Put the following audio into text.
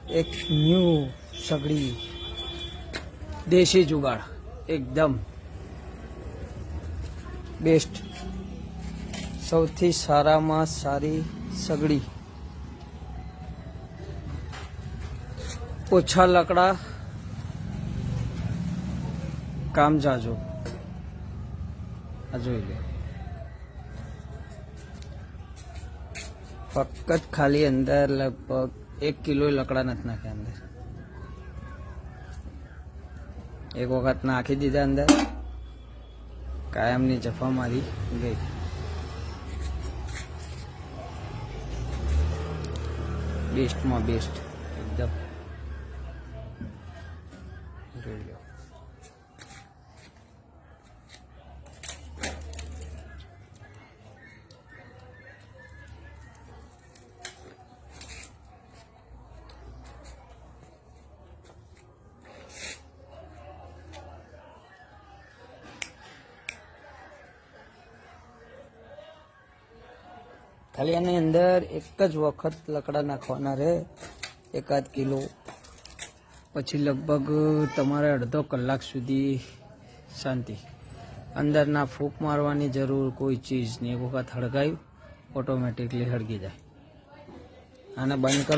એક ન્યૂ સગડી, દેશી જુગાડ, એકદમ બેસ્ટ, સૌથી સારામાં સારી સગડી, ઓછા લકડા, કામ જાજો. આ જોઈ લો, ફક્ત ખાલી અંદર લગભગ 1 કિલો લકડા નથી નાખ્યા અંદર. એક વખત નાખી દીધા અંદર, કાયમની જફા મારી ગઈ. બેસ્ટમાં બેસ્ટ એકદમ. જોઈ લો, ખાલી આની અંદર એક જ વખત લકડા નાખવાના રહે, 1 કિલો. પછી લગભગ તમારે અડધો કલાક સુધી શાંતિ. અંદર ના ફૂંક મારવાની જરૂર કોઈ ચીજ નહીં. એક વખત હળગાયું ઓટોમેટિકલી હળગી જાય. આને બંધ કરો.